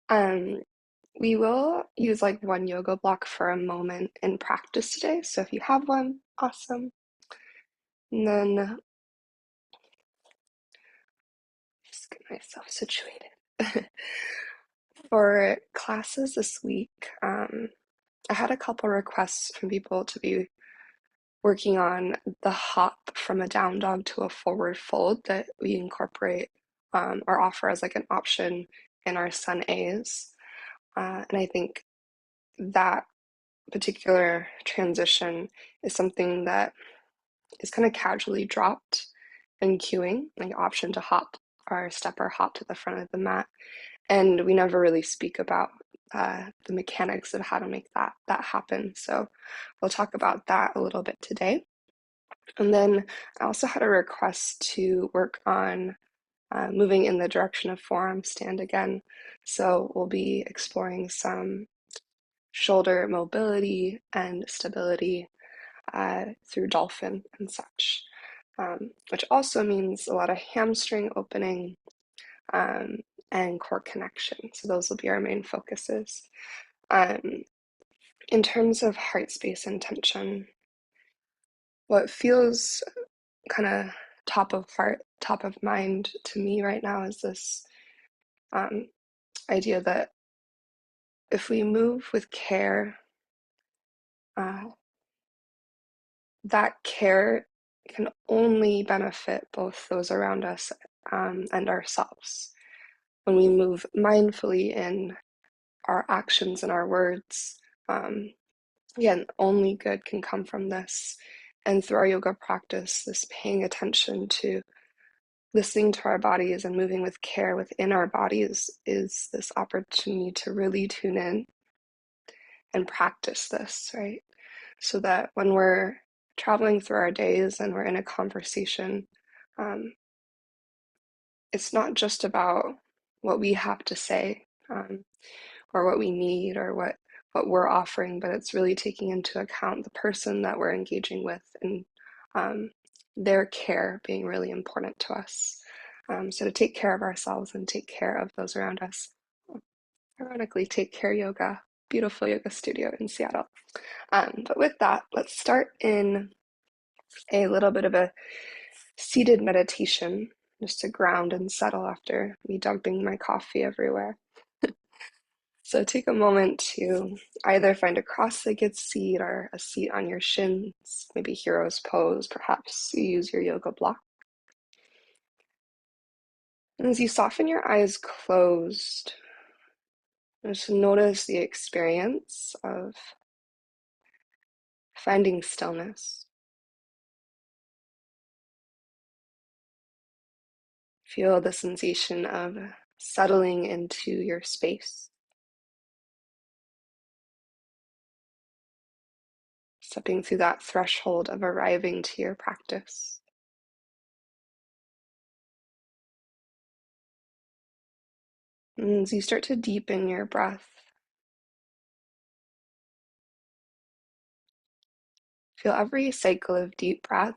Um, we will use like one yoga block for a moment in practice today. So if you have one, awesome. And then just get myself situated. For classes this week, I had a couple requests from people to be working on the hop from a down dog to a forward fold that we incorporate or offer as like an option in our Sun A's. And I think that particular transition is something that is kind of casually dropped in cueing, like option to hop or step or hop to the front of the mat. And we never really speak about the mechanics of how to make that happen. So we'll talk about that a little bit today. And then I also had a request to work on moving in the direction of forearm stand again. So we'll be exploring some shoulder mobility and stability through Dolphin and such, which also means a lot of hamstring opening um, and core connection. So those will be our main focuses. Um, in terms of heart space and tension, what feels kind of top of heart, top of mind to me right now is this um, idea that if we move with care, uh, that care can only benefit both those around us and ourselves. When we move mindfully in our actions and our words, again, only good can come from this. And through our yoga practice, this paying attention to listening to our bodies and moving with care within our bodies is this opportunity to really tune in and practice this, right? So that when we're traveling through our days and we're in a conversation, um, it's not just about what we have to say or what we need or what we're offering, but it's really taking into account the person that we're engaging with and um, their care being really important to us. So to take care of ourselves and take care of those around us. Ironically, Take Care Yoga, beautiful yoga studio in Seattle. But with that, let's start in a little bit of a seated meditation just to ground and settle after me dumping my coffee everywhere. So take a moment to either find a cross-legged seat or a seat on your shins, maybe hero's pose, perhaps you use your yoga block. And as you soften your eyes closed, just notice the experience of finding stillness. Feel the sensation of settling into your space, stepping through that threshold of arriving to your practice. And as you start to deepen your breath, feel every cycle of deep breath.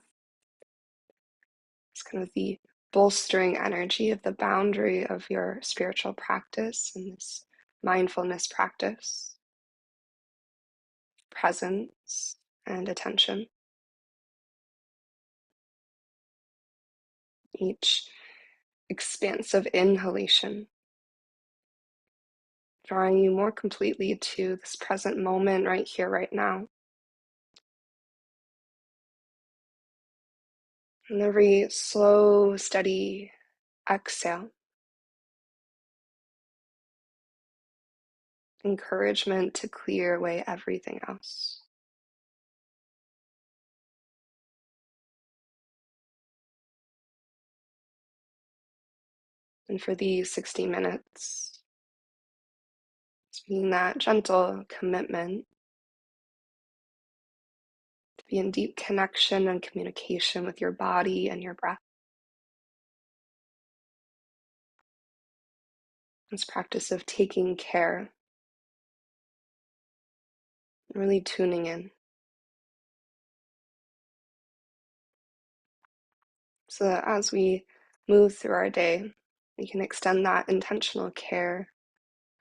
It's kind of the bolstering energy of the boundary of your spiritual practice and this mindfulness practice, presence, and attention. Each expansive inhalation, drawing you more completely to this present moment right here, right now. And every slow, steady exhale, encouragement to clear away everything else. And for these 60 minutes, it's being that gentle commitment to be in deep connection and communication with your body and your breath. This practice of taking care, really tuning in. So that as we move through our day, we can extend that intentional care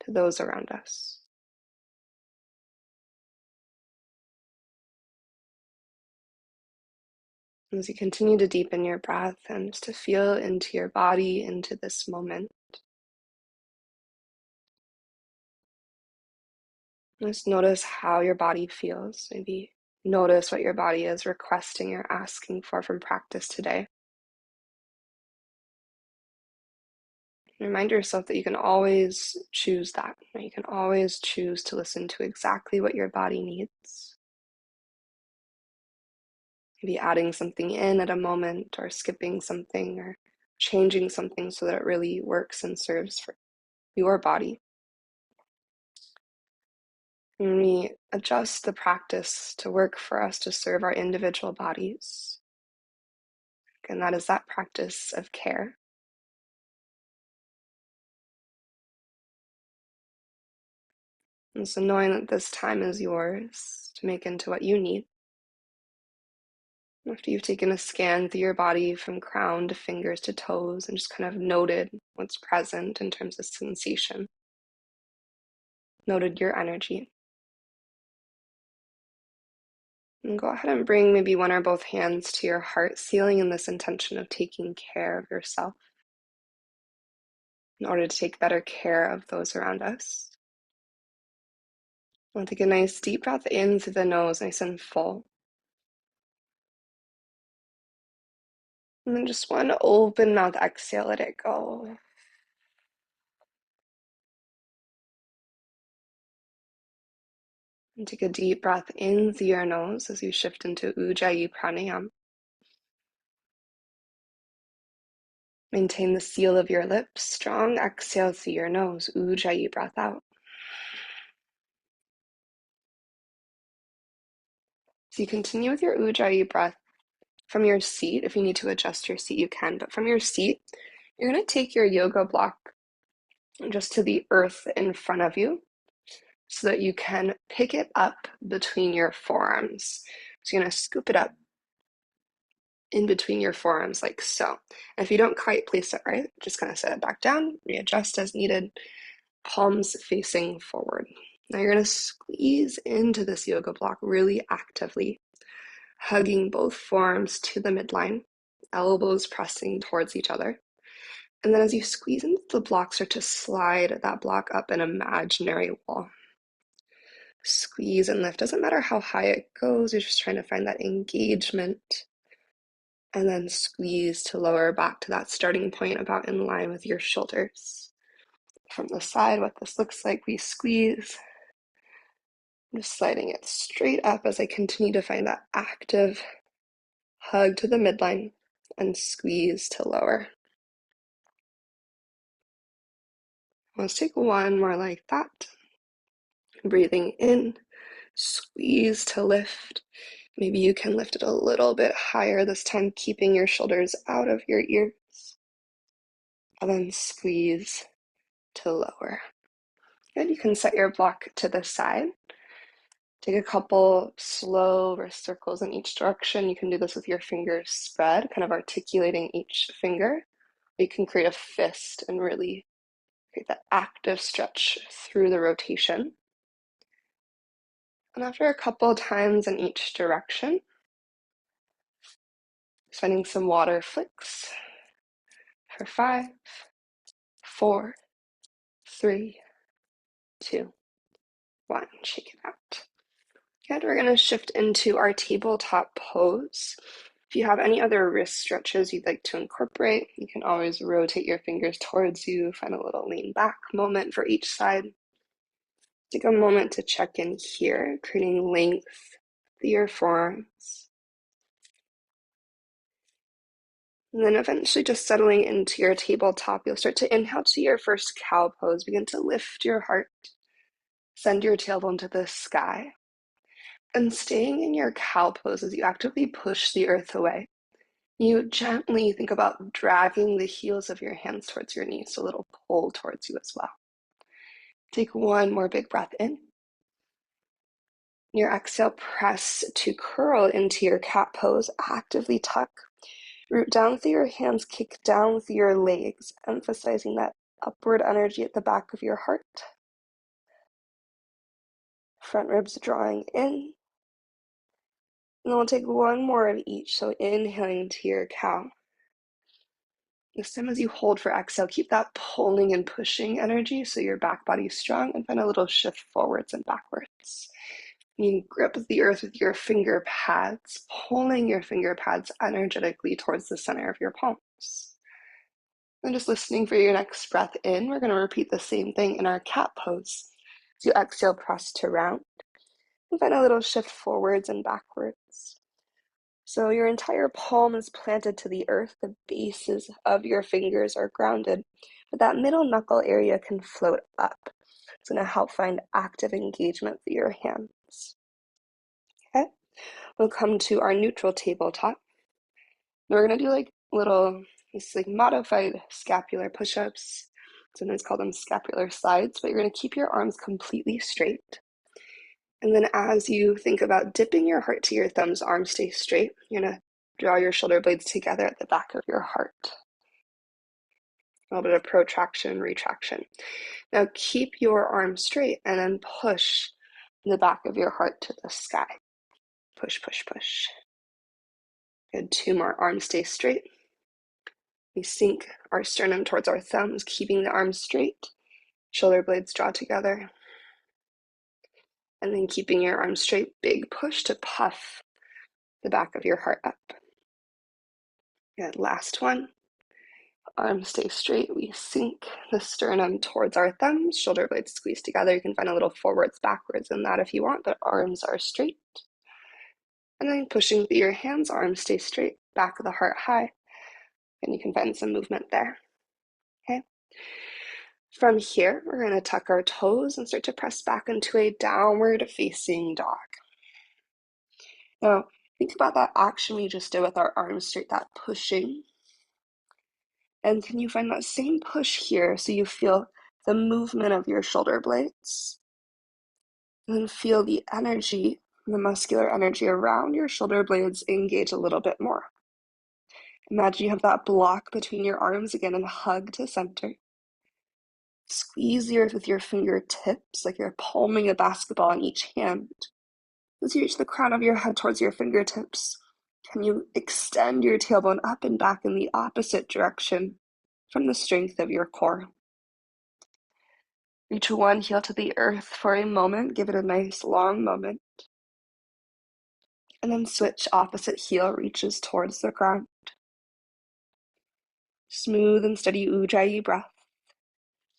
to those around us. As you continue to deepen your breath and just to feel into your body, into this moment, just notice how your body feels. Maybe notice what your body is requesting or asking for from practice today. Remind yourself that you can always choose that. You can always choose to listen to exactly what your body needs. Maybe adding something in at a moment, or skipping something, or changing something so that it really works and serves for your body. And we adjust the practice to work for us to serve our individual bodies. And that is that practice of care. And so knowing that this time is yours to make into what you need. After you've taken a scan through your body from crown to fingers to toes and just kind of noted what's present in terms of sensation, noted your energy, and go ahead and bring maybe one or both hands to your heart, sealing in this intention of taking care of yourself in order to take better care of those around us. We'll take a nice deep breath in through the nose, nice and full. And then just one open mouth exhale, let it go. And take a deep breath in through your nose as you shift into Ujjayi Pranayama. Maintain the seal of your lips. Strong exhale through your nose. Ujjayi breath out. So you continue with your Ujjayi breath from your seat. If you need to adjust your seat, you can. But from your seat, you're going to take your yoga block just to the earth in front of you so that you can pick it up between your forearms. So you're going to scoop it up in between your forearms like so. And if you don't quite place it right, just kind of set it back down, readjust as needed, palms facing forward. Now you're going to squeeze into this yoga block really actively, hugging both forearms to the midline, elbows pressing towards each other. And then as you squeeze into the block, start to slide that block up an imaginary wall. Squeeze and lift. Doesn't matter how high it goes, you're just trying to find that engagement. And then squeeze to lower back to that starting point about in line with your shoulders. From the side, what this looks like, we squeeze. I'm just sliding it straight up as I continue to find that active hug to the midline and squeeze to lower. Let's take one more like that. Breathing in, squeeze to lift. Maybe you can lift it a little bit higher this time, keeping your shoulders out of your ears. And then squeeze to lower. Good, you can set your block to the side. Take a couple slow wrist circles in each direction. You can do this with your fingers spread, kind of articulating each finger. You can create a fist and really create that active stretch through the rotation. And after a couple times in each direction, spending some water flicks for 5, 4, 3, 2, 1. Shake it out. Good, we're going to shift into our tabletop pose. If you have any other wrist stretches you'd like to incorporate, you can always rotate your fingers towards you, find a little lean back moment for each side. Take a moment to check in here, creating length through your forearms. And then eventually just settling into your tabletop, you'll start to inhale to your first cow pose. Begin to lift your heart, send your tailbone to the sky. And staying in your cow pose as you actively push the earth away, you gently think about dragging the heels of your hands towards your knees, so a little pull towards you as well. Take one more big breath in. Your exhale, press to curl into your cat pose. Actively tuck. Root down through your hands, kick down through your legs, emphasizing that upward energy at the back of your heart. Front ribs drawing in. And then we'll take one more of each. So inhaling to your cow. This time as you hold for exhale, keep that pulling and pushing energy so your back body is strong, and find a little shift forwards and backwards. You grip the earth with your finger pads, pulling your finger pads energetically towards the center of your palms. And just listening for your next breath in, we're going to repeat the same thing in our cat pose. As you exhale, press to round, and find a little shift forwards and backwards. So your entire palm is planted to the earth. The bases of your fingers are grounded, but that middle knuckle area can float up. It's going to help find active engagement through your hands. Okay, we'll come to our neutral tabletop. We're going to do like little, modified scapular push-ups. Sometimes call them scapular slides, but you're going to keep your arms completely straight. And then as you think about dipping your heart to your thumbs, arms stay straight. You're going to draw your shoulder blades together at the back of your heart. A little bit of protraction, retraction. Now keep your arms straight and then push the back of your heart to the sky. Push, push, push. Good. 2 more. Arms stay straight. We sink our sternum towards our thumbs, keeping the arms straight. Shoulder blades draw together. And then keeping your arms straight, big push to puff the back of your heart up. Good. Last one. Arms stay straight. We sink the sternum towards our thumbs. Shoulder blades squeeze together. You can find a little forwards, backwards in that if you want, but arms are straight. And then pushing through your hands, arms stay straight, back of the heart high. And you can find some movement there. Okay. From here, we're going to tuck our toes and start to press back into a downward facing dog. Now, think about that action we just did with our arms straight, that pushing. And can you find that same push here so you feel the movement of your shoulder blades? And then feel the energy, the muscular energy around your shoulder blades engage a little bit more. Imagine you have that block between your arms again and hug to center. Squeeze the earth with your fingertips like you're palming a basketball in each hand. As you reach the crown of your head towards your fingertips, can you extend your tailbone up and back in the opposite direction from the strength of your core? Reach one heel to the earth for a moment. Give it a nice long moment. And then switch opposite heel reaches towards the ground. Smooth and steady ujjayi breath.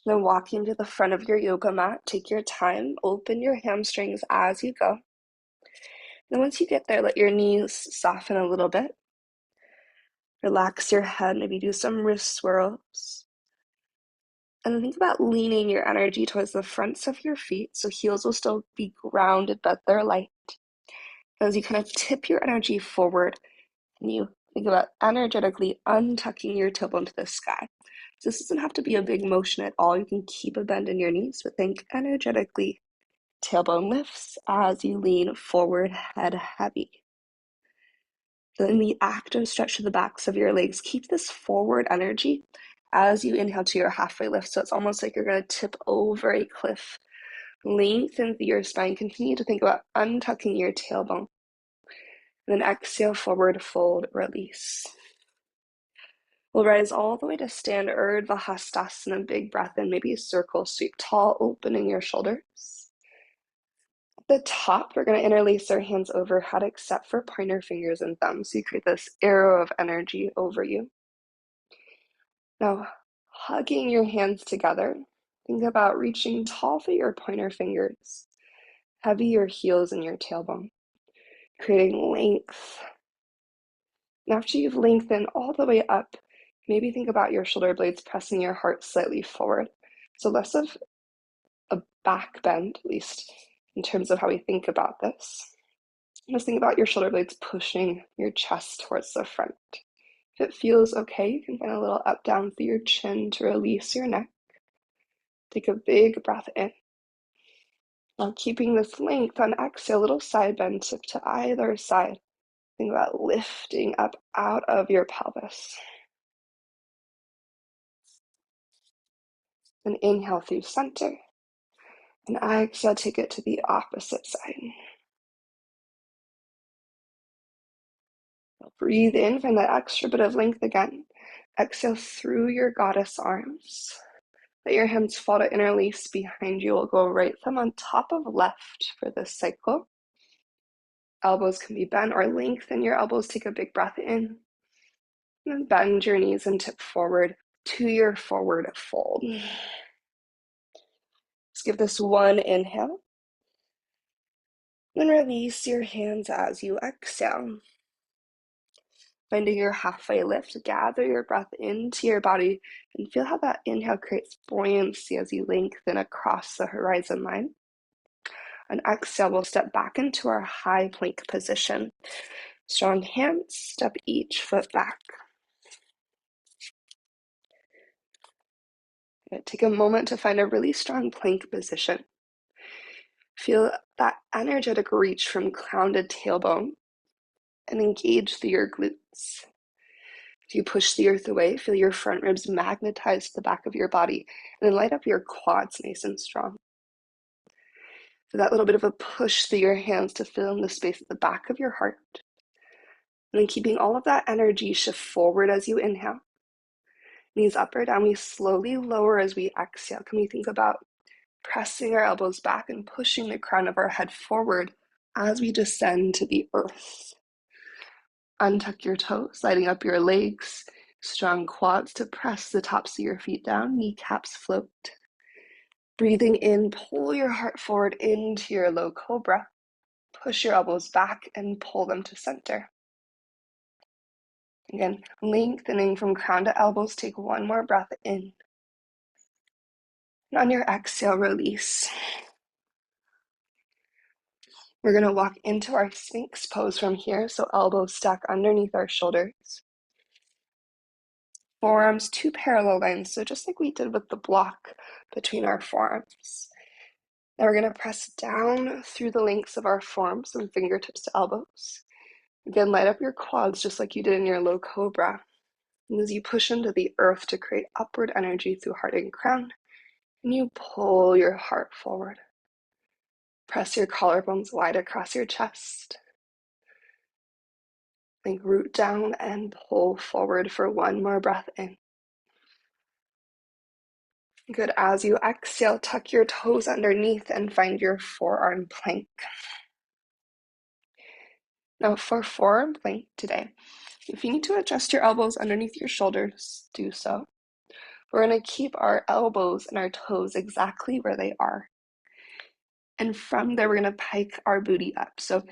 Then walking to the front of your yoga mat, take your time, open your hamstrings as you go. Then once you get there, let your knees soften a little bit. Relax your head, maybe do some wrist swirls. And then think about leaning your energy towards the fronts of your feet so heels will still be grounded, but they're light. As you kind of tip your energy forward, and you think about energetically untucking your tailbone to the sky. So this doesn't have to be a big motion at all. You can keep a bend in your knees, but think energetically. Tailbone lifts as you lean forward, head heavy. Then the active stretch to the backs of your legs. Keep this forward energy as you inhale to your halfway lift. So it's almost like you're going to tip over a cliff. Lengthen through your spine. Continue to think about untucking your tailbone. And then exhale, forward fold, release. We'll rise all the way to stand ardha hastasana, big breath in, maybe a circle, sweep tall, opening your shoulders. At the top, we're going to interlace our hands overhead except for pointer fingers and thumbs. So you create this arrow of energy over you. Now, hugging your hands together, think about reaching tall for your pointer fingers, heavy your heels and your tailbone, creating length. And after you've lengthened all the way up, maybe think about your shoulder blades pressing your heart slightly forward. So less of a back bend, at least in terms of how we think about this. Just think about your shoulder blades pushing your chest towards the front. If it feels okay, you can find a little up down through your chin to release your neck. Take a big breath in. Now keeping this length on exhale, a little side bend, tip to either side. Think about lifting up out of your pelvis. And inhale through center. And exhale, take it to the opposite side. Breathe in, find that extra bit of length again. Exhale through your goddess arms. Let your hands fall to interlace behind you. We'll go right thumb on top of left for this cycle. Elbows can be bent or lengthen your elbows. Take a big breath in. And then bend your knees and tip forward to your forward fold. Let's give this one inhale. Then release your hands as you exhale. Finding your halfway lift, gather your breath into your body and feel how that inhale creates buoyancy as you lengthen across the horizon line. On exhale, we'll step back into our high plank position. Strong hands, step each foot back. Take a moment to find a really strong plank position. Feel that energetic reach from crown to tailbone and engage through your glutes. If you push the earth away, feel your front ribs magnetize to the back of your body and then light up your quads nice and strong. So that little bit of a push through your hands to fill in the space at the back of your heart. And then keeping all of that energy shift forward as you inhale. Knees up or down, we slowly lower as we exhale. Can we think about pressing our elbows back and pushing the crown of our head forward as we descend to the earth? Untuck your toes, lighting up your legs, strong quads to press the tops of your feet down, kneecaps float. Breathing in, pull your heart forward into your low cobra. Push your elbows back and pull them to center. Again, lengthening from crown to elbows. Take one more breath in. And on your exhale, release. We're going to walk into our Sphinx pose from here, so elbows stack underneath our shoulders. Forearms, two parallel lines, so just like we did with the block between our forearms. Now we're going to press down through the lengths of our forearms from fingertips to elbows. Again, light up your quads just like you did in your low cobra. And as you push into the earth to create upward energy through heart and crown, and you pull your heart forward. Press your collarbones wide across your chest. Think root down and pull forward for one more breath in. Good. As you exhale, tuck your toes underneath and find your forearm plank. Now for forearm plank today, if you need to adjust your elbows underneath your shoulders, do so. We're going to keep our elbows and our toes exactly where they are. And from there, we're going to pike our booty up. So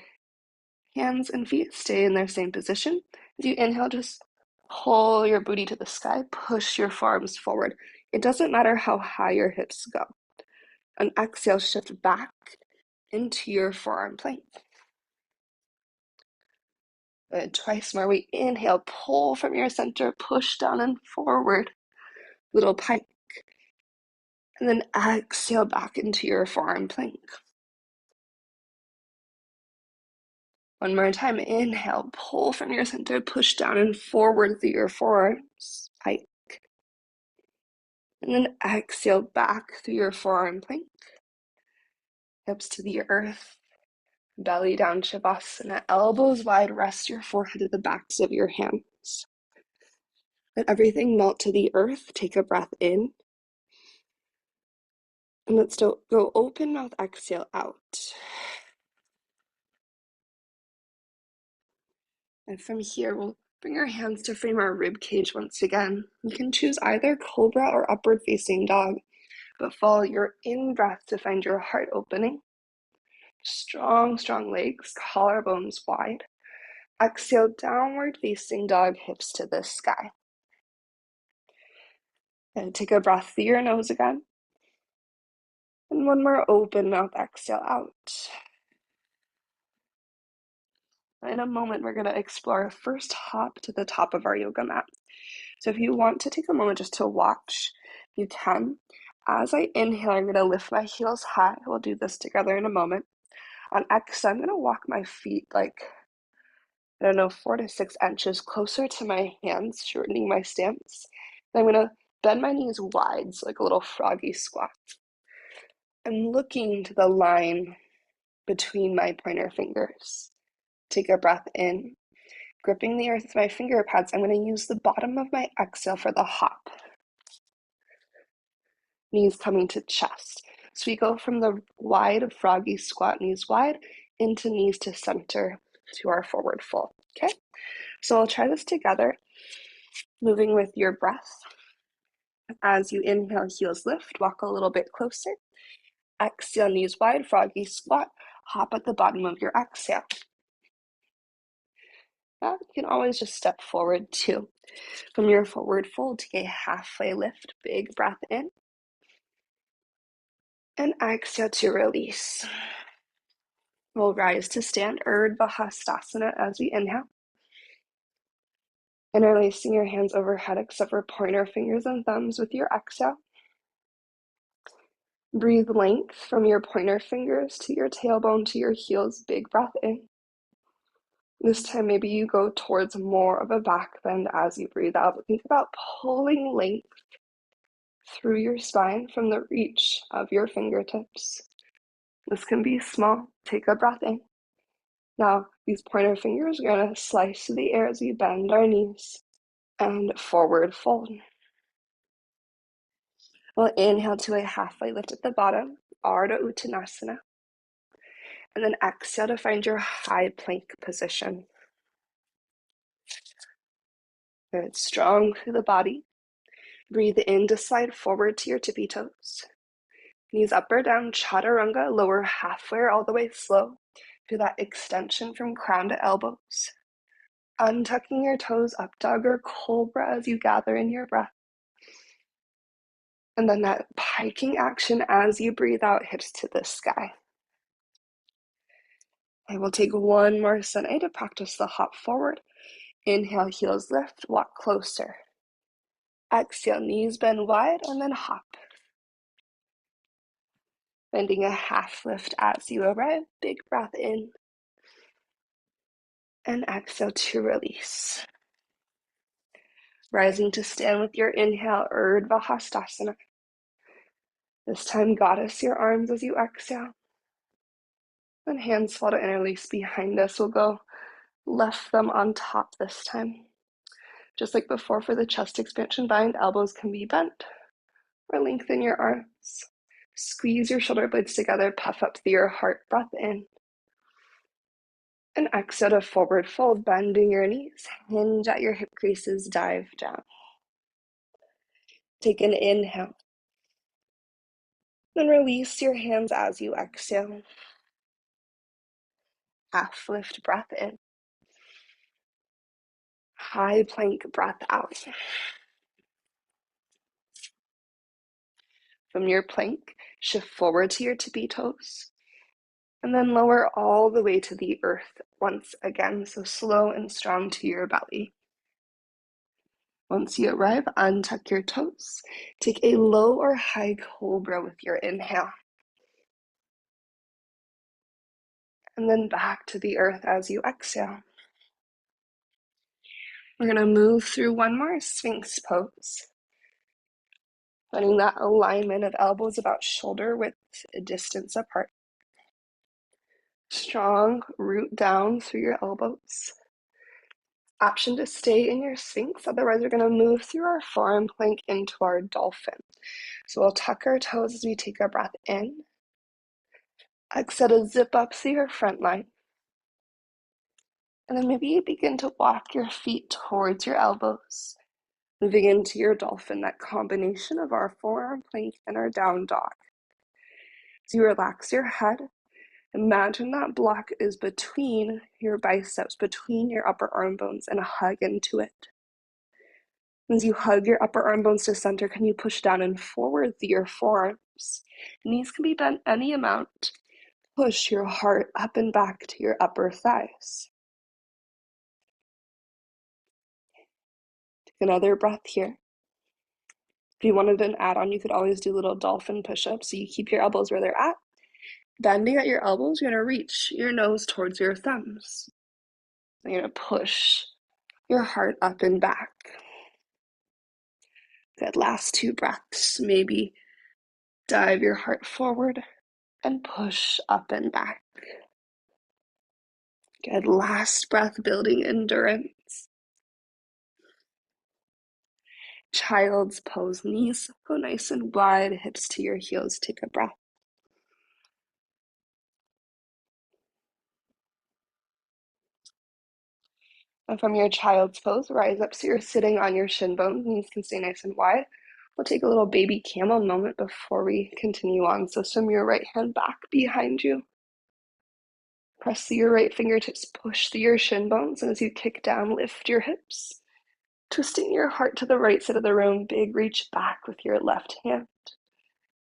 hands and feet stay in their same position. As you inhale, just pull your booty to the sky, push your forearms forward. It doesn't matter how high your hips go. On exhale, shift back into your forearm plank. Good. Twice more. We inhale, pull from your center, push down and forward. Little pike. And then exhale back into your forearm plank. One more time. Inhale, pull from your center, push down and forward through your forearms. Pike. And then exhale back through your forearm plank. Hips to the earth. Belly down, Savasana. Elbows wide. Rest your forehead to the backs of your hands. Let everything melt to the earth. Take a breath in. And let's go open mouth, exhale out. And from here, we'll bring our hands to frame our rib cage once again. You can choose either cobra or upward facing dog, but follow your in-breath to find your heart opening. Strong, strong legs, collarbones wide. Exhale, downward facing dog, hips to the sky. And take a breath through your nose again. And one more open mouth, exhale out. In a moment, we're going to explore a first hop to the top of our yoga mat. So if you want to take a moment just to watch, you can. As I inhale, I'm going to lift my heels high. We'll do this together in a moment. On exhale, I'm going to walk my feet like, 4 to 6 inches closer to my hands, shortening my stance. And I'm going to bend my knees wide, so like a little froggy squat. I'm looking to the line between my pointer fingers. Take a breath in. Gripping the earth with my finger pads, I'm going to use the bottom of my exhale for the hop. Knees coming to chest. So we go from the wide froggy squat, knees wide, into knees to center to our forward fold. Okay? So I'll try this together, moving with your breath. As you inhale, heels lift, walk a little bit closer. Exhale, knees wide, froggy squat, hop at the bottom of your exhale. You can always just step forward too. From your forward fold, take a halfway lift, big breath in. And exhale to release. We'll rise to stand, ardha as we inhale. Interlacing your hands overhead except for pointer fingers and thumbs with your exhale. Breathe length from your pointer fingers to your tailbone to your heels. Big breath in. This time, maybe you go towards more of a back bend as you breathe out, but think about pulling length through your spine from the reach of your fingertips. This can be small. Take a breath in. Now, these pointer fingers are going to slice through the air as we bend our knees and forward fold. We'll inhale to a halfway lift at the bottom, ardha uttanasana. And then exhale to find your high plank position. Good, strong through the body. Breathe in to slide forward to your tippy toes. Knees up or down, chaturanga, lower halfway or all the way slow. Feel that extension from crown to elbows. Untucking your toes, up dog or cobra as you gather in your breath. And then that piking action as you breathe out, hips to the sky. I will take one more sene to practice the hop forward. Inhale, heels lift, walk closer. Exhale, knees bend wide, and then hop. Bending a half lift as you arrive. Big breath in. And exhale to release. Rising to stand with your inhale, urdhva. This time, goddess your arms as you exhale. And hands fall to interlace behind us. We'll go left thumb on top this time. Just like before for the chest expansion, bind, elbows can be bent. Or lengthen your arms. Squeeze your shoulder blades together, puff up through your heart, breath in. And exhale to forward fold, bending your knees, hinge at your hip creases, dive down. Take an inhale. Then release your hands as you exhale. Half lift, breath in. High plank, breath out. From your plank, shift forward to your tippy toes. And then lower all the way to the earth once again, so slow and strong to your belly. Once you arrive, untuck your toes. Take a low or high cobra with your inhale. And then back to the earth as you exhale. We're going to move through one more Sphinx pose. Finding that alignment of elbows about shoulder width distance apart. Strong root down through your elbows. Option to stay in your Sphinx, otherwise we're going to move through our forearm plank into our Dolphin. So we'll tuck our toes as we take a breath in. Exhale to zip up through your front line. And then maybe you begin to walk your feet towards your elbows, moving into your Dolphin, that combination of our forearm plank and our down dog. As you relax your head, imagine that block is between your biceps, between your upper arm bones, and hug into it. As you hug your upper arm bones to center, can you push down and forward through your forearms? Knees can be bent any amount. Push your heart up and back to your upper thighs. Take another breath here. If you wanted an add-on, you could always do little dolphin push-ups. So you keep your elbows where they're at. Bending at your elbows, you're going to reach your nose towards your thumbs. You're going to push your heart up and back. Good, last two breaths. Maybe Dive your heart forward and push up and back. Good. Last breath, building endurance. Child's pose. Knees go nice and wide, hips to your heels. Take a breath. And from your child's pose, rise up so you're sitting on your shin bones. Knees can stay nice and wide. We'll take a little baby camel moment before we continue on. So swim your right hand back behind you. Press through your right fingertips, push through your shin bones, and as you kick down, lift your hips. Twisting your heart to the right side of the room, big reach back with your left hand.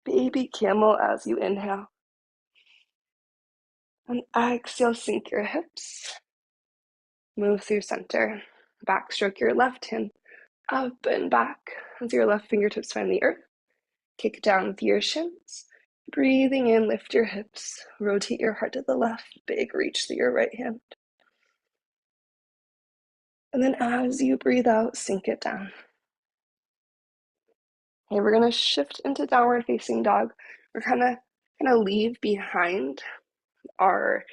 Baby camel as you inhale. And exhale, sink your hips. Move through center. Backstroke your left hand up and back as your left fingertips find the earth. Kick down with your shins. Breathing in, lift your hips. Rotate your heart to the left. Big reach through your right hand. And then as you breathe out, sink it down. Okay, we're going to shift into downward facing dog. We're kind of going to leave behind our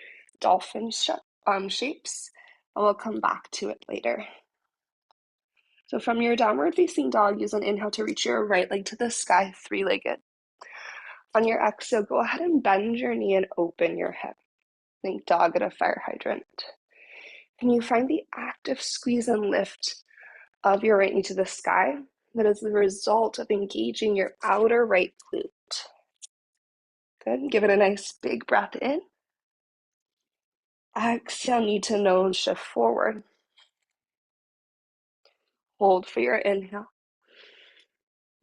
dolphin shapes, and we'll come back to it later. So from your downward facing dog, use an inhale to reach your right leg to the sky, three-legged. On your exhale, go ahead and bend your knee and open your hip. Think dog at a fire hydrant. Can you find the active squeeze and lift of your right knee to the sky? That is the result of engaging your outer right glute. Good. Give it a nice big breath in. Exhale, knee to nose, shift forward. Hold for your inhale.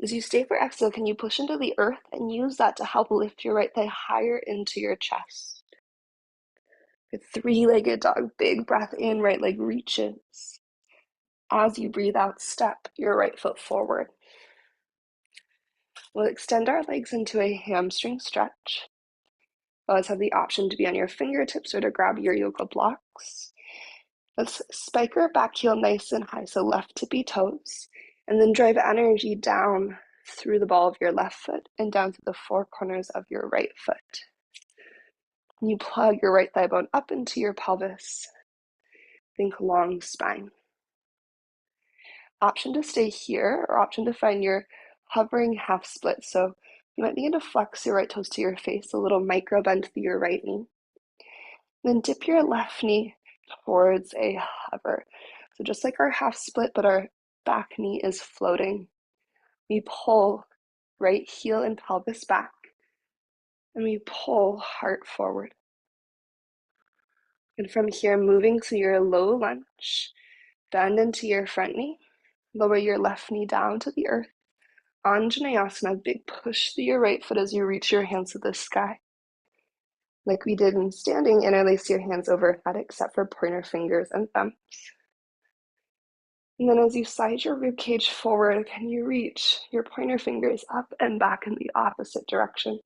As you stay for exhale, can you push into the earth and use that to help lift your right thigh higher into your chest? Good. Three-legged dog, big breath in, right leg reaches. As you breathe out, step your right foot forward. We'll extend our legs into a hamstring stretch. Always have the option to be on your fingertips or to grab your yoga blocks. Let's spike our back heel nice and high, so left tippy toes, and then drive energy down through the ball of your left foot and down to the four corners of your right foot. And you plug your right thigh bone up into your pelvis. Think long spine. Option to stay here or option to find your hovering half split. So you might begin to flex your right toes to your face, a little micro bend through your right knee. Then dip your left knee towards a hover. So just like our half split, but our back knee is floating. We pull right heel and pelvis back, and we pull heart forward. And from here, moving to your low lunge, bend into your front knee, lower your left knee down to the earth. Anjaneyasana, big push through your right foot as you reach your hands to the sky. Like we did in standing, interlace your hands overhead except for pointer fingers and thumbs. And then as you slide your ribcage forward, can you reach your pointer fingers up and back in the opposite direction?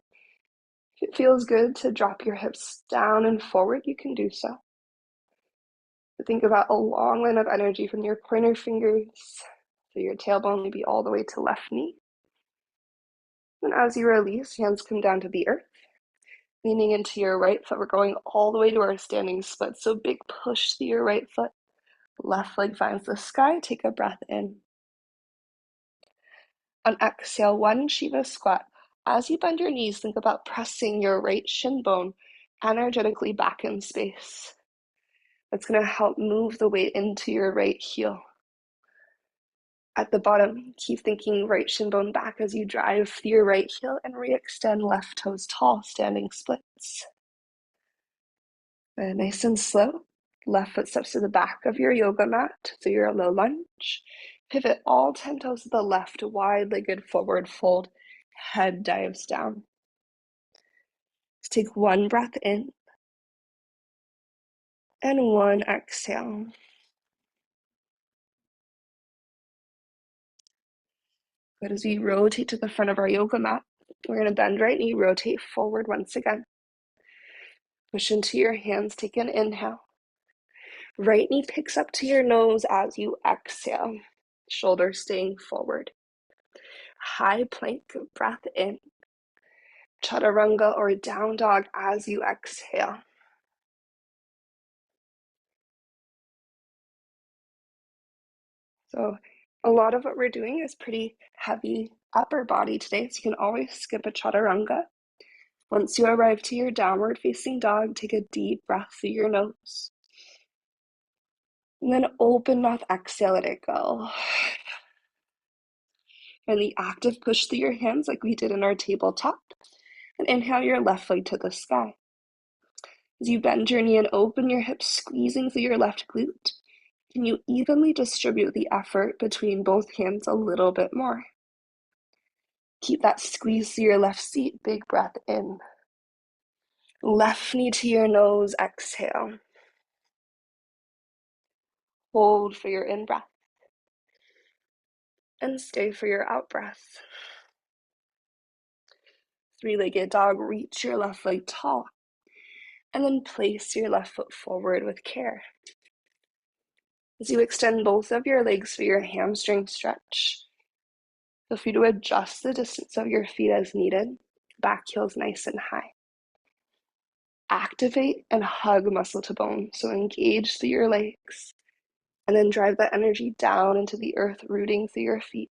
If it feels good to drop your hips down and forward, you can do so. But think about a long line of energy from your pointer fingers, so your tailbone may be all the way to left knee. And as you release, hands come down to the earth. Leaning into your right foot, we're going all the way to our standing split. So big push through your right foot. Left leg finds the sky. Take a breath in. On exhale, one Shiva squat. As you bend your knees, think about pressing your right shin bone energetically back in space. That's going to help move the weight into your right heel. At the bottom, keep thinking right shin bone back as you drive through your right heel and re-extend left toes tall, standing splits. Nice and slow. Left foot steps to the back of your yoga mat, so you're a low lunge. Pivot all 10 toes to the left, wide-legged forward fold. Head dives down. Let's take one breath in and one exhale. Good. As we rotate to the front of our yoga mat, we're going to bend right knee, rotate forward once again. Push into your hands, take an inhale. Right knee picks up to your nose as you exhale. Shoulders staying forward. High plank, breath in. chaturanga or down dog as you exhale. So a lot of what we're doing is pretty heavy upper body today, so you can always skip a chaturanga. Once you arrive to your downward facing dog, take a deep breath through your nose. And then open mouth, exhale, let it go. And the active push through your hands like we did in our tabletop. And inhale your left leg to the sky. As you bend your knee and open your hips, squeezing through your left glute, can you evenly distribute the effort between both hands a little bit more? Keep that squeeze through your left seat. Big breath in. Left knee to your nose, exhale. Hold for your in-breath. And stay for your out-breath. Three-legged dog, reach your left leg tall. And then place your left foot forward with care. As you extend both of your legs for your hamstring stretch, feel free to adjust the distance of your feet as needed. Back heel's nice and high. Activate and hug muscle to bone, so engage through your legs. And then drive that energy down into the earth, rooting through your feet.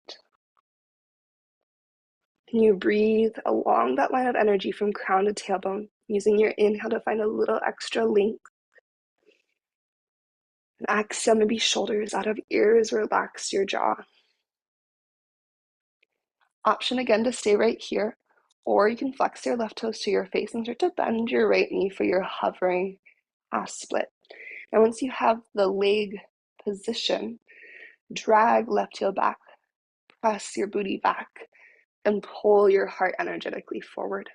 Can you breathe along that line of energy from crown to tailbone, using your inhale to find a little extra length. And exhale, maybe shoulders out of ears, relax your jaw. Option again to stay right here, or you can flex your left toes to your face and start to bend your right knee for your hovering half split. And once you have the leg position, drag left heel back, press your booty back, and pull your heart energetically forward.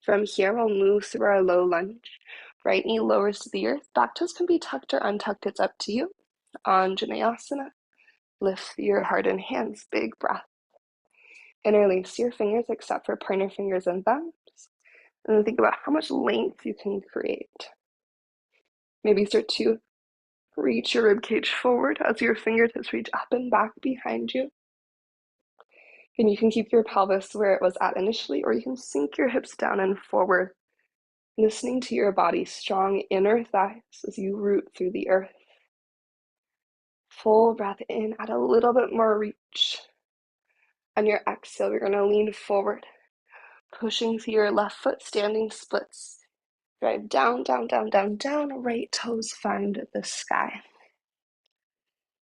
From here, we'll move through our low lunge. Right knee lowers to the earth. Back toes can be tucked or untucked. It's up to you. Anjaneyasana. Lift your heart and hands. Big breath. Interlace your fingers except for pointer fingers and thumbs. And then think about how much length you can create. Maybe start to reach your ribcage forward as your fingertips reach up and back behind you. And you can keep your pelvis where it was at initially, or you can sink your hips down and forward, listening to your body's strong inner thighs as you root through the earth. Full breath in, add a little bit more reach. On your exhale, you're going to lean forward, pushing through your left foot, standing splits. Drive down, down, down, down, down. Right toes find the sky.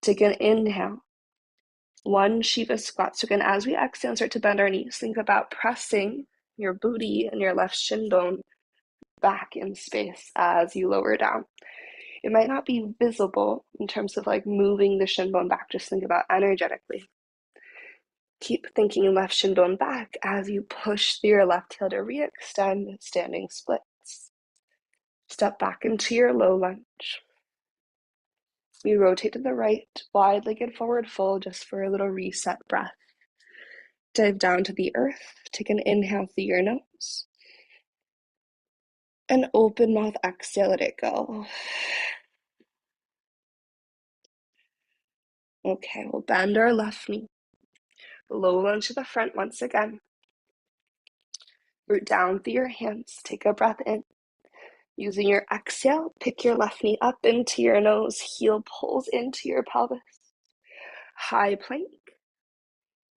Take an inhale. One Shiva squat. So again, as we exhale and start to bend our knees, think about pressing your booty and your left shin bone back in space as you lower down. It might not be visible in terms of like moving the shin bone back. Just think about energetically. Keep thinking left shin bone back as you push through your left heel to re-extend standing splits. Step back into your low lunge. We rotate to the right, wide-legged forward fold just for a little reset breath. Dive down to the earth. Take an inhale through your nose. And open mouth, exhale, let it go. Okay, we'll bend our left knee. Low lunge to the front once again. Root down through your hands. Take a breath in. Using your exhale, pick your left knee up into your nose. Heel pulls into your pelvis. High plank.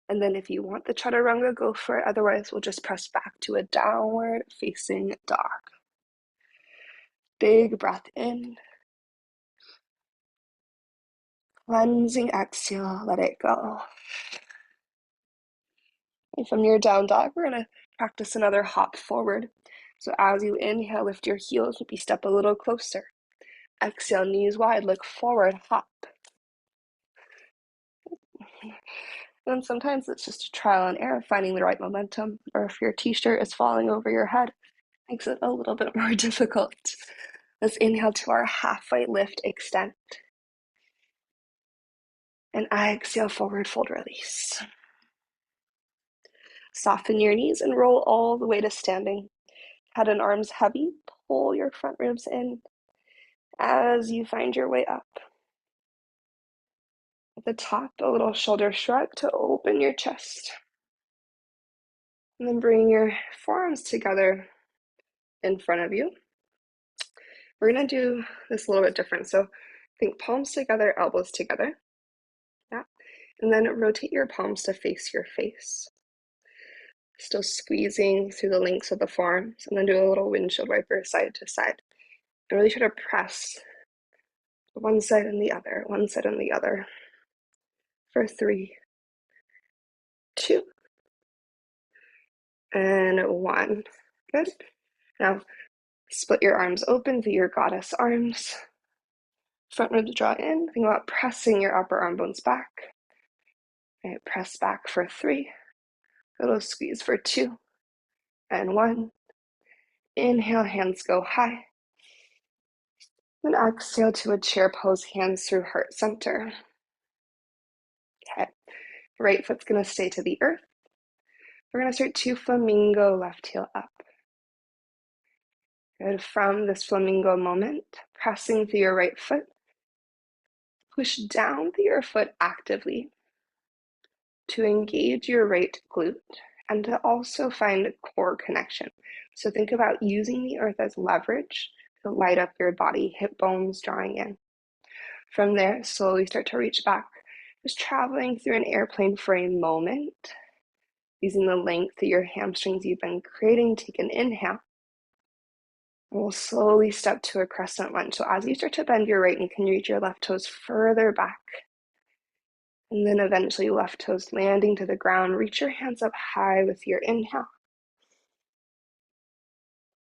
And then if you want the chaturanga, go for it. Otherwise, we'll just press back to a downward facing dog. Big breath in. Cleansing exhale, let it go. And from your down dog, we're going to practice another hop forward. So as you inhale, lift your heels, maybe step a little closer. Exhale, knees wide, look forward, hop. And sometimes it's just a trial and error, finding the right momentum, or if your t-shirt is falling over your head, makes it a little bit more difficult. Let's inhale to our halfway lift, extend. And exhale, forward fold, release. Soften your knees and roll all the way to standing. Head and arms heavy, pull your front ribs in as you find your way up. At the top, a little shoulder shrug to open your chest. And then bring your forearms together in front of you. We're going to do this a little bit different. So think palms together, elbows together. Yeah. And then rotate your palms to face your face. Still squeezing through the links of the forearms, and then do a little windshield wiper side to side. And really try to press one side and the other, one side and the other. For 3, 2, and 1. Good. Now split your arms open through your goddess arms. Front ribs draw in. Think about pressing your upper arm bones back. Okay, press back for 3. A little squeeze for 2, and 1. Inhale, hands go high. Then exhale to a chair pose, hands through heart center. Okay, right foot's gonna stay to the earth. We're gonna start to flamingo, left heel up. Good. From this flamingo moment, pressing through your right foot, push down through your foot actively to engage your right glute and to also find core connection. So think about using the earth as leverage to light up your body, hip bones drawing in. From there, slowly start to reach back, just traveling through an airplane for a moment, using the length of your hamstrings you've been creating. Take an inhale. We'll slowly step to a crescent lunge. So as you start to bend your right knee, can you reach your left toes further back? And then eventually left toes landing to the ground. Reach your hands up high with your inhale.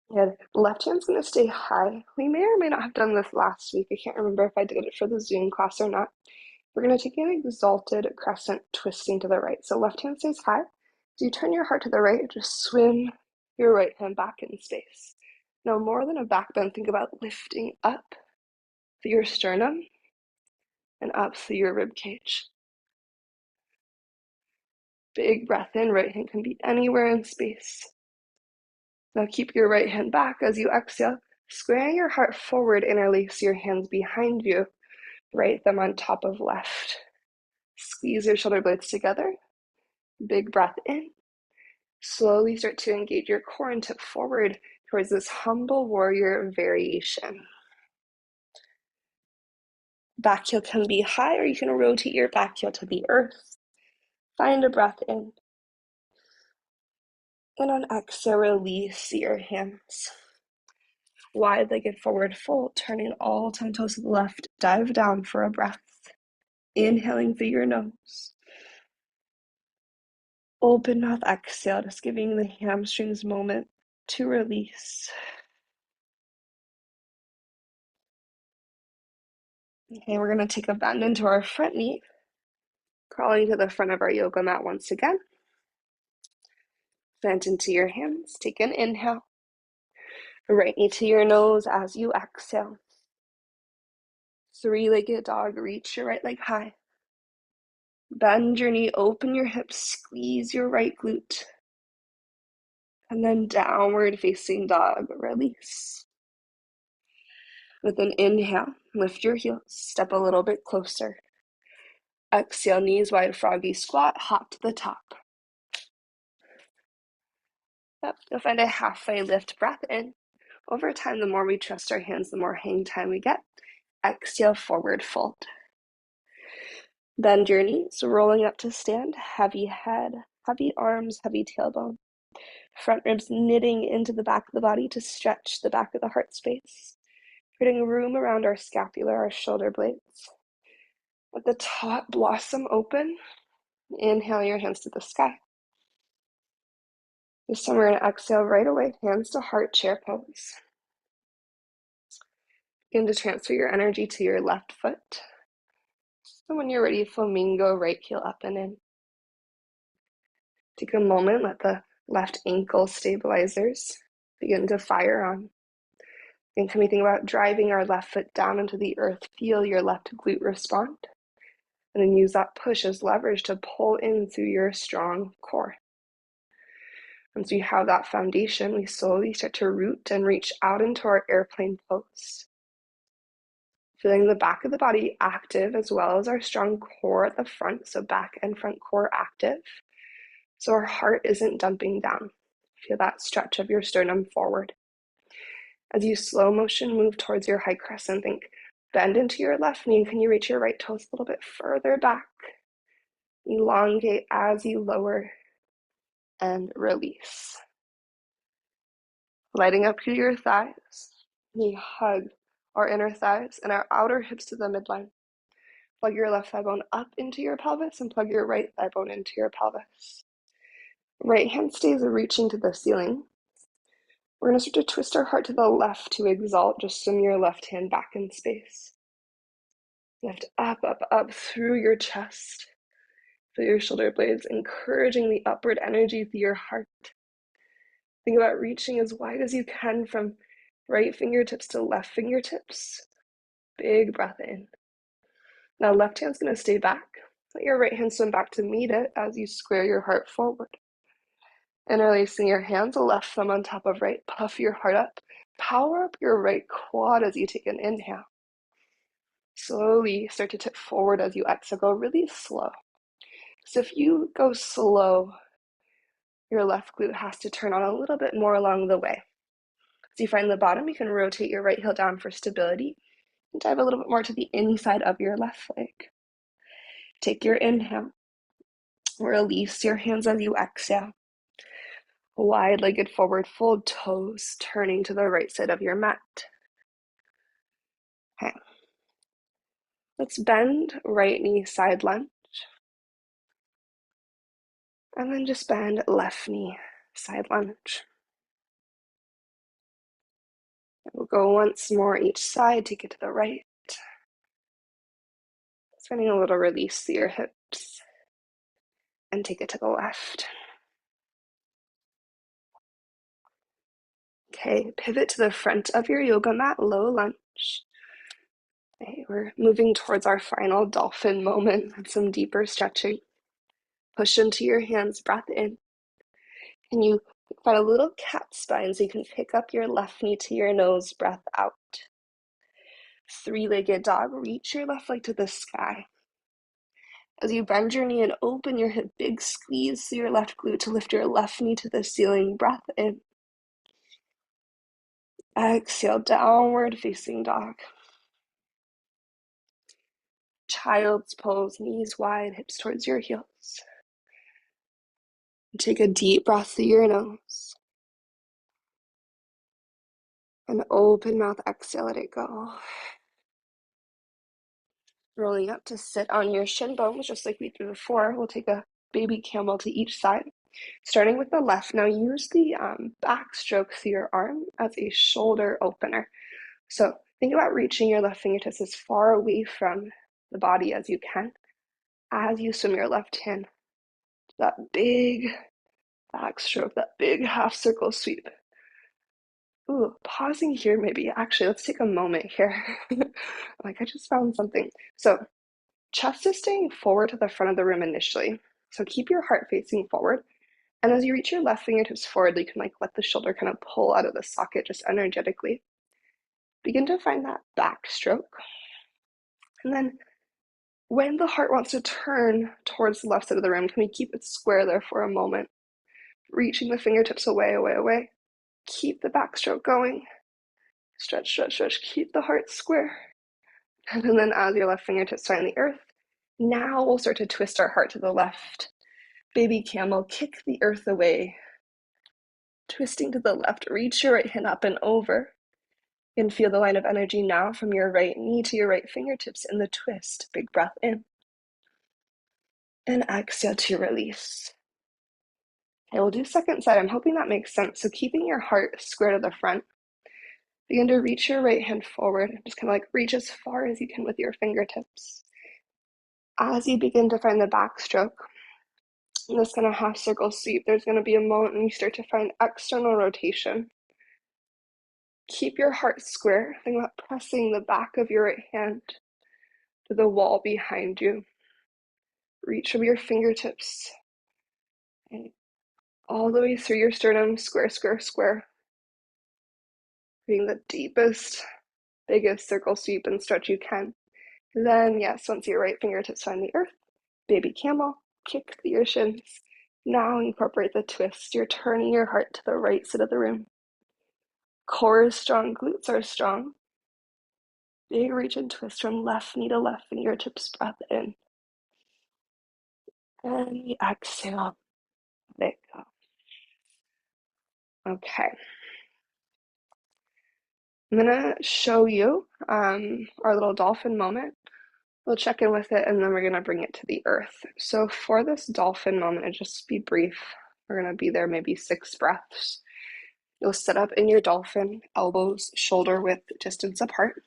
Yeah, left hand's gonna stay high. We may or may not have done this last week. I can't remember if I did it for the Zoom class or not. We're gonna take an exalted crescent, twisting to the right. So left hand stays high. As you turn your heart to the right, just swim your right hand back in space. Now, more than a back bend, think about lifting up through your sternum and up through your rib cage. Big breath in, right hand can be anywhere in space. Now keep your right hand back as you exhale. Square your heart forward, interlace your hands behind you, right thumb on top of left. Squeeze your shoulder blades together. Big breath in. Slowly start to engage your core and tip forward towards this humble warrior variation. Back heel can be high, or you can rotate your back heel to the earth. Find a breath in. And on exhale, release your hands. Wide-legged forward fold, turning all 10 toes to the left. Dive down for a breath. Inhaling through your nose. Open mouth, exhale, just giving the hamstrings a moment to release. Okay, we're going to take a bend into our front knee. Crawling to the front of our yoga mat once again. Plant into your hands. Take an inhale. Right knee to your nose as you exhale. Three-legged dog. Reach your right leg high. Bend your knee, open your hips, squeeze your right glute. And then downward facing dog, release. With an inhale, lift your heels, step a little bit closer. Exhale, knees wide, froggy squat, hop to the top. Yep, you'll find a halfway lift, breath in. Over time, the more we trust our hands, the more hang time we get. Exhale, forward fold. Bend your knees, rolling up to stand, heavy head, heavy arms, heavy tailbone. Front ribs knitting into the back of the body to stretch the back of the heart space, creating room around our scapular, our shoulder blades. At the top, blossom open. Inhale your hands to the sky. This time we're going to exhale right away, hands to heart, chair pose. Begin to transfer your energy to your left foot. So when you're ready, flamingo, right heel up and in. Take a moment, let the left ankle stabilizers begin to fire on. And can we think about driving our left foot down into the earth? Feel your left glute respond. And then use that push as leverage to pull in through your strong core. Once we have that foundation, we slowly start to root and reach out into our airplane pose. Feeling the back of the body active as well as our strong core at the front, so back and front core active. so our heart isn't dumping down. Feel that stretch of your sternum forward. As you slow motion move towards your high crescent, think bend into your left knee. Can you reach your right toes a little bit further back? Elongate as you lower and release. Lighting up to your thighs. We hug our inner thighs and our outer hips to the midline. Plug your left thigh bone up into your pelvis and plug your right thigh bone into your pelvis. Right hand stays reaching to the ceiling. We're going to start to twist our heart to the left to exalt. Just swim your left hand back in space. Lift up, up, up through your chest, through your shoulder blades, encouraging the upward energy through your heart. Think about reaching as wide as you can from right fingertips to left fingertips. Big breath in. Now left hand's going to stay back. Let your right hand swim back to meet it as you square your heart forward. Interlacing your hands, left thumb on top of right, puff your heart up. Power up your right quad as you take an inhale. Slowly start to tip forward as you exhale. Go really slow. So if you go slow, your left glute has to turn on a little bit more along the way. As you find the bottom, you can rotate your right heel down for stability and dive a little bit more to the inside of your left leg. Take your inhale. Release your hands as you exhale. Wide-legged forward fold, toes turning to the right side of your mat. Okay. Let's bend right knee side lunge. And then just bend left knee side lunge. We'll go once more each side, take it to the right. Finding a little release through your hips. And take it to the left. Okay, pivot to the front of your yoga mat, low lunge. Okay, we're moving towards our final dolphin moment and some deeper stretching. Push into your hands, breath in. And you find a little cat spine so you can pick up your left knee to your nose, breath out. Three-legged dog, reach your left leg to the sky. As you bend your knee and open your hip, big squeeze through your left glute to lift your left knee to the ceiling, breath in. Exhale, downward facing dog. Child's pose, knees wide, hips towards your heels. Take a deep breath through your nose. And open mouth, exhale, let it go. Rolling up to sit on your shin bones, just like we did before. We'll take a baby camel to each side. Starting with the left, now use the backstroke through your arm as a shoulder opener. So think about reaching your left fingertips as far away from the body as you can as you swim your left hand to that big backstroke, that big half circle sweep. Ooh, pausing here maybe. Actually, let's take a moment here. Like I just found something. So chest is staying forward to the front of the room initially. So keep your heart facing forward. And as you reach your left fingertips forward, you can let the shoulder kind of pull out of the socket just energetically. Begin to find that backstroke. And then when the heart wants to turn towards the left side of the room, can we keep it square there for a moment? Reaching the fingertips away, away, away. Keep the backstroke going. Stretch, stretch, stretch. Keep the heart square. And then as your left fingertips find the earth, now we'll start to twist our heart to the left. Baby camel, kick the earth away. Twisting to the left, reach your right hand up and over. You can feel the line of energy now from your right knee to your right fingertips in the twist. Big breath in. And exhale to release. Okay, we'll do second side. I'm hoping that makes sense. So keeping your heart square to the front. Begin to reach your right hand forward. Just kind of reach as far as you can with your fingertips. As you begin to find the backstroke, in this kind of half circle sweep, there's going to be a moment when you start to find external rotation. Keep your heart square. Think about pressing the back of your right hand to the wall behind you. Reach from your fingertips and all the way through your sternum, square, square, square. Creating the deepest, biggest circle sweep and stretch you can. Then, yes, once your right fingertips find the earth, baby camel, kick through your shins. Now incorporate the twist. You're turning your heart to the right side of the room. Core is strong, glutes are strong. Big reach and twist from left knee to left fingertips, breath in. And we exhale, let go. Okay. I'm gonna show you our little dolphin moment. We'll check in with it and then we're gonna bring it to the earth. So for this dolphin moment, it'll just be brief. We're gonna be there maybe 6 breaths. You'll sit up in your dolphin, elbows shoulder width distance apart.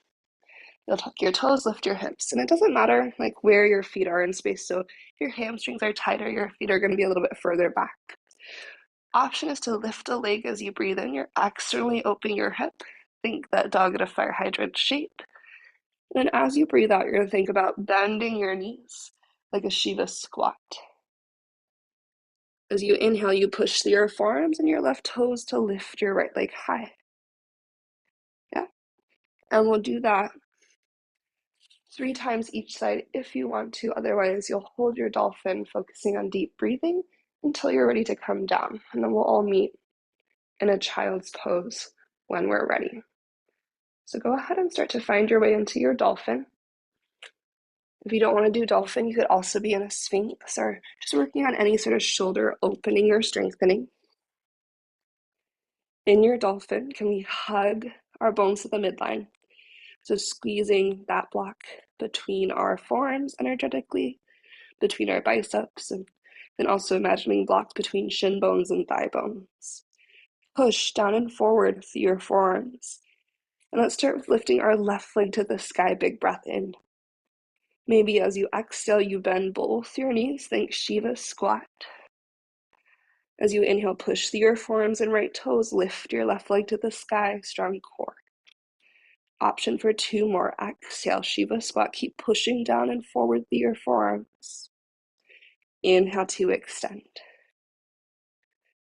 You'll tuck your toes, lift your hips, and it doesn't matter like where your feet are in space. So if your hamstrings are tighter, your feet are going to be a little bit further back. Option is to lift a leg as you breathe in. You're externally opening your hip. Think that dog at a fire hydrant shape. And then as you breathe out, you're going to think about bending your knees like a Shiva squat. As you inhale, you push your forearms and your left toes to lift your right leg high. Yeah. And we'll do that 3 times each side if you want to. Otherwise, you'll hold your dolphin, focusing on deep breathing until you're ready to come down. And then we'll all meet in a child's pose when we're ready. So go ahead and start to find your way into your dolphin. If you don't want to do dolphin, you could also be in a sphinx or just working on any sort of shoulder opening or strengthening. In your dolphin, can we hug our bones to the midline? So squeezing that block between our forearms energetically, between our biceps, and then also imagining blocks between shin bones and thigh bones. Push down and forward through your forearms. And let's start with lifting our left leg to the sky, big breath in. Maybe as you exhale, you bend both your knees, think Shiva squat. As you inhale, push through your forearms and right toes, lift your left leg to the sky, strong core. Option for 2 more, exhale, Shiva squat, keep pushing down and forward through your forearms. Inhale to extend.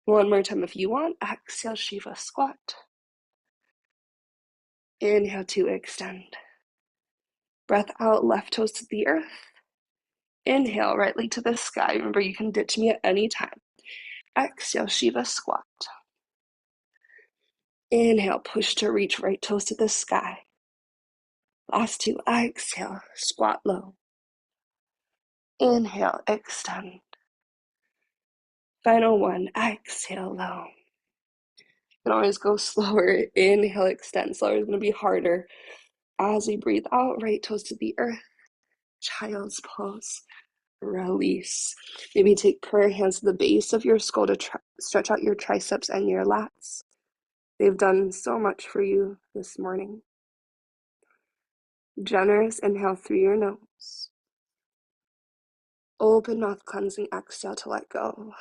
One more time if you want, exhale, Shiva squat. Inhale to extend. Breath out, left toes to the earth. Inhale, right leg to the sky. Remember, you can ditch me at any time. Exhale, Shiva squat. Inhale, push to reach, right toes to the sky. Last 2, exhale, squat low. Inhale, extend. Final 1, exhale, low. You can always go slower. Inhale, extend. Slower is going to be harder. As we breathe out, right toes to the earth. Child's pose. Release. Maybe take prayer hands to the base of your skull to stretch out your triceps and your lats. They've done so much for you this morning. Generous inhale through your nose. Open mouth, cleansing exhale to let go.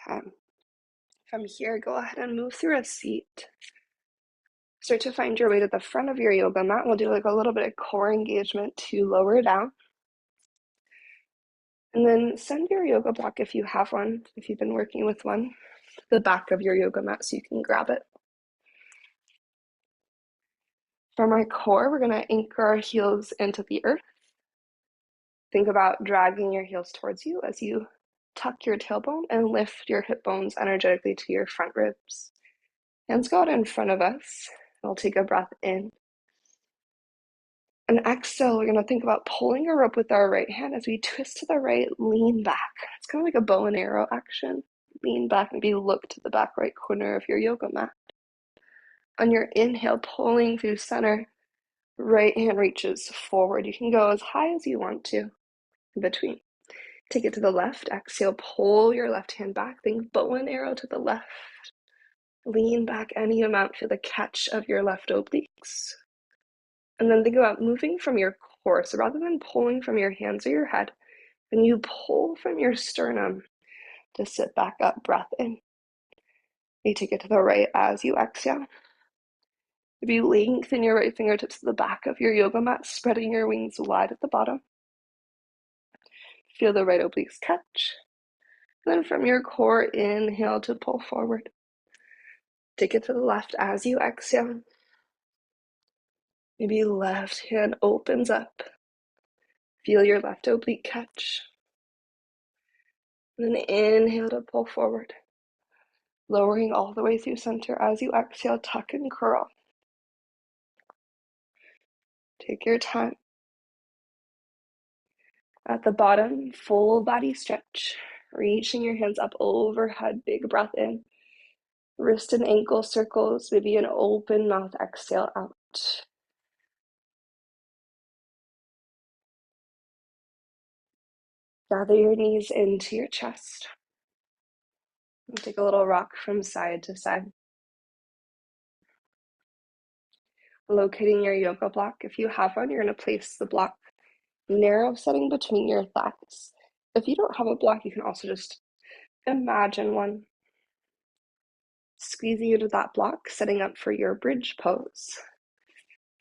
Okay. From here, go ahead and move through a seat. Start to find your way to the front of your yoga mat. We'll do like a little bit of core engagement to lower down. And then send your yoga block if you have one, if you've been working with one, to the back of your yoga mat so you can grab it. From our core, we're going to anchor our heels into the earth. Think about dragging your heels towards you as you tuck your tailbone and lift your hip bones energetically to your front ribs. Hands go out in front of us. We'll take a breath in. And exhale, we're going to think about pulling a rope with our right hand as we twist to the right, lean back. It's kind of like a bow and arrow action. Lean back, maybe look to the back right corner of your yoga mat. On your inhale, pulling through center, right hand reaches forward. You can go as high as you want to in between. Take it to the left. Exhale, pull your left hand back. Think bow and arrow to the left. Lean back any amount. Feel the catch of your left obliques. And then think about moving from your core. So rather than pulling from your hands or your head, then you pull from your sternum to sit back up. Breath in. You take it to the right as you exhale. If you lengthen your right fingertips to the back of your yoga mat, spreading your wings wide at the bottom. Feel the right obliques catch. And then from your core, inhale to pull forward. Take it to the left as you exhale. Maybe left hand opens up. Feel your left oblique catch. And then inhale to pull forward, lowering all the way through center. As you exhale, tuck and curl. Take your time. At the bottom, full body stretch, reaching your hands up overhead, big breath in. Wrist and ankle circles, maybe an open mouth exhale out. Gather your knees into your chest. And take a little rock from side to side. Locating your yoga block. If you have one, you're going to place the block narrow setting between your thighs. If you don't have a block, you can also just imagine one. Squeezing into that block, setting up for your bridge pose.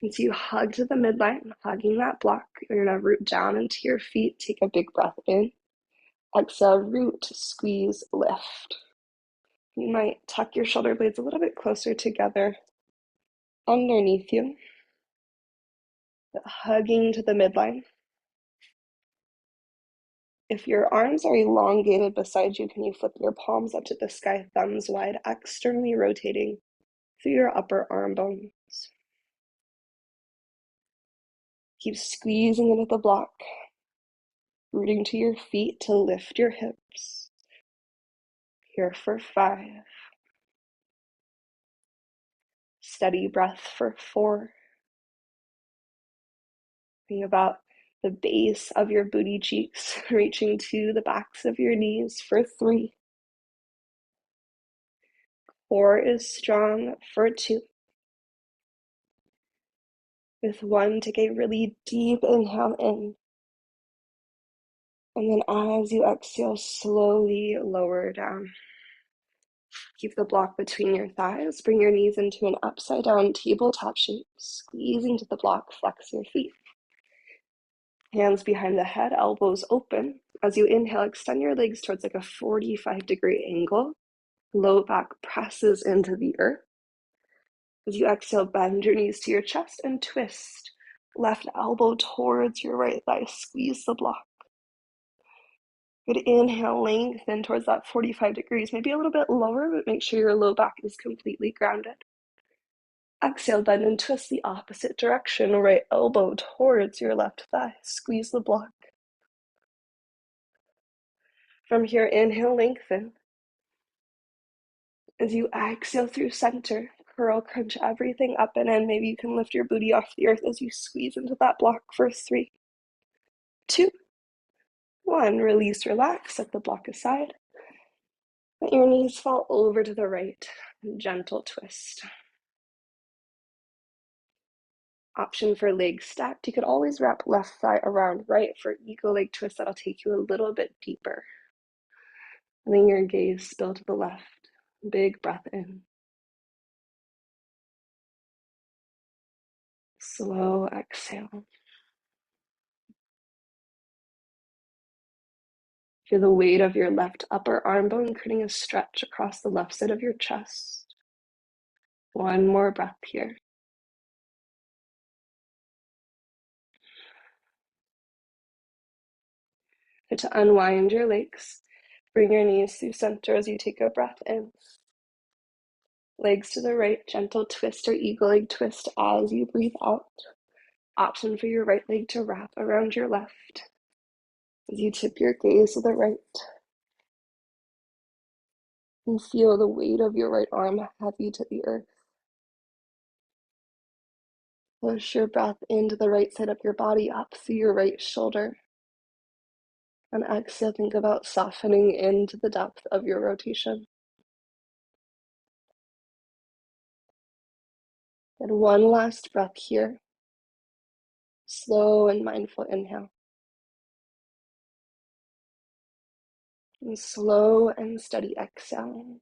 And so you hug to the midline, hugging that block. You're going to root down into your feet. Take a big breath in. Exhale, root, squeeze, lift. You might tuck your shoulder blades a little bit closer together underneath you. Hugging to the midline. If your arms are elongated beside you, can you flip your palms up to the sky, thumbs wide, externally rotating through your upper arm bones. Keep squeezing into the block, rooting to your feet to lift your hips. Here for 5. Steady breath for 4. Think about the base of your booty cheeks, reaching to the backs of your knees for 3. 4 is strong for 2. With 1, take a really deep inhale in. And then as you exhale, slowly lower down. Keep the block between your thighs. Bring your knees into an upside down tabletop shape. Squeezing to the block, flex your feet. Hands behind the head, elbows open. As you inhale, extend your legs towards like a 45-degree angle. Low back presses into the earth. As you exhale, bend your knees to your chest and twist. Left elbow towards your right thigh. Squeeze the block. Good inhale, lengthen towards that 45 degrees. Maybe a little bit lower, but make sure your low back is completely grounded. Exhale, bend and twist the opposite direction. Right elbow towards your left thigh. Squeeze the block. From here, inhale, lengthen. As you exhale through center, curl, crunch everything up and in. Maybe you can lift your booty off the earth as you squeeze into that block for 3, 2, 1. Release, relax, set the block aside. Let your knees fall over to the right. Gentle twist. Option for legs stacked. You could always wrap left thigh around right for eagle leg twist. That'll take you a little bit deeper. Letting your gaze spill to the left. Big breath in. Slow exhale. Feel the weight of your left upper arm bone creating a stretch across the left side of your chest. 1 more breath here. And to unwind your legs, bring your knees through center as you take a breath in. Legs to the right, gentle twist or eagle leg twist as you breathe out. Option for your right leg to wrap around your left. As you tip your gaze to the right. And feel the weight of your right arm heavy to the earth. Push your breath into the right side of your body, up through your right shoulder. And exhale, think about softening into the depth of your rotation. And 1 last breath here. Slow and mindful inhale. And slow and steady exhale.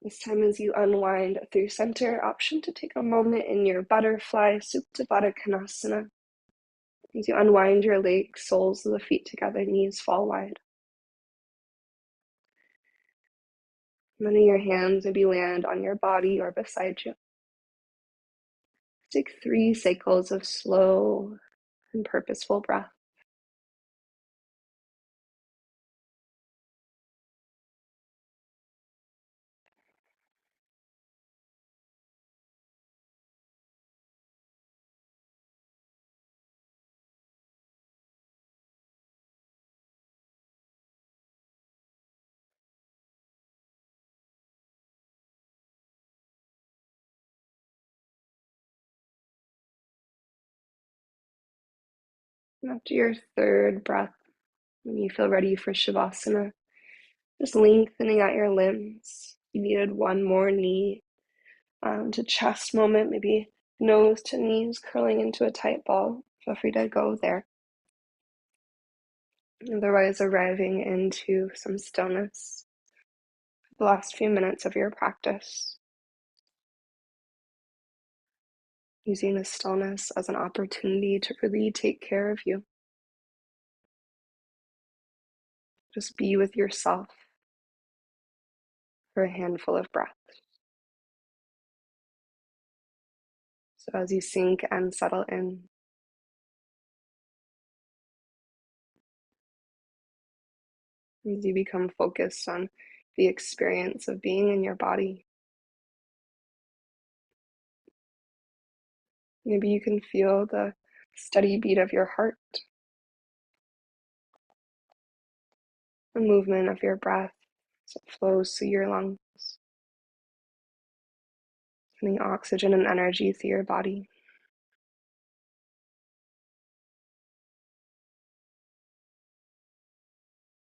This time as you unwind through center, option to take a moment in your butterfly Supta Baddha Konasana. As you unwind your legs, soles of the feet together, knees fall wide. Letting your hands maybe land on your body or beside you. Take 3 cycles of slow and purposeful breath. And after your third breath, when you feel ready for Savasana, just lengthening out your limbs. You needed one more knee to chest moment, maybe nose to knees curling into a tight ball. Feel free to go there. Otherwise, arriving into some stillness for the last few minutes of your practice. Using the stillness as an opportunity to really take care of you. Just be with yourself for a handful of breaths. So as you sink and settle in, as you become focused on the experience of being in your body, maybe you can feel the steady beat of your heart, the movement of your breath as it flows through your lungs, sending oxygen and energy through your body.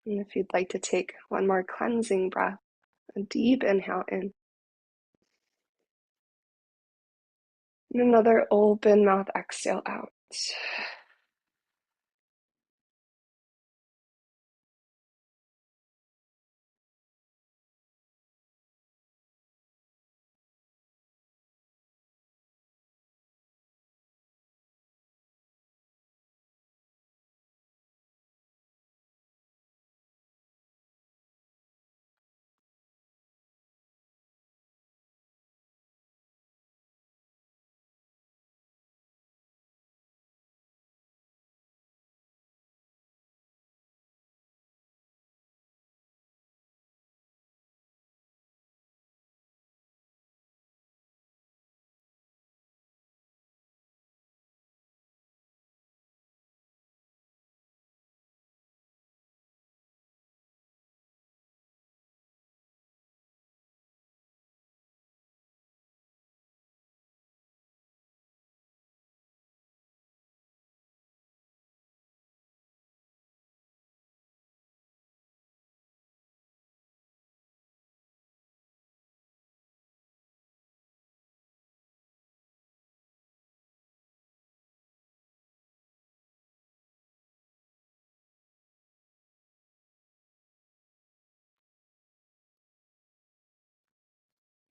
And if you'd like to take one more cleansing breath, a deep inhale in, and another open mouth exhale out.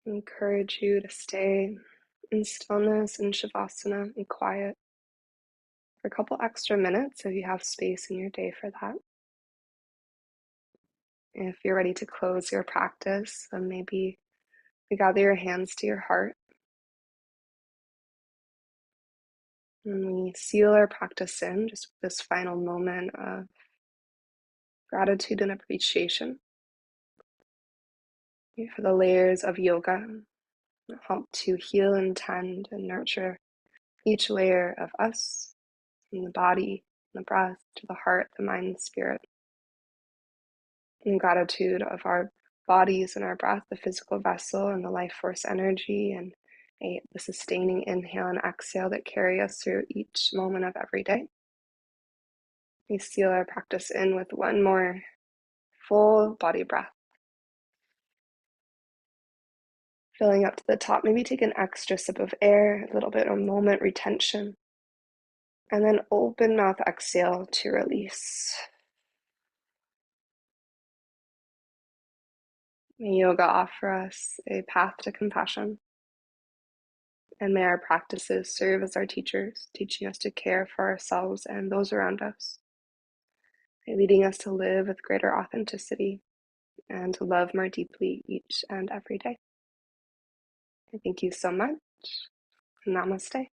I encourage you to stay in stillness and Shavasana and quiet for a couple extra minutes if you have space in your day for that. If you're ready to close your practice, then maybe you gather your hands to your heart and we seal our practice in just with this final moment of gratitude and appreciation for the layers of yoga that help to heal and tend and nurture each layer of us, from the body, the breath, to the heart, the mind, the spirit. In gratitude of our bodies and our breath, the physical vessel and the life force energy, and the sustaining inhale and exhale that carry us through each moment of every day. We seal our practice in with one more full body breath. Filling up to the top, maybe take an extra sip of air, a little bit of moment retention, and then open mouth exhale to release. May yoga offer us a path to compassion, and may our practices serve as our teachers, teaching us to care for ourselves and those around us, leading us to live with greater authenticity and to love more deeply each and every day. Thank you so much. Namaste.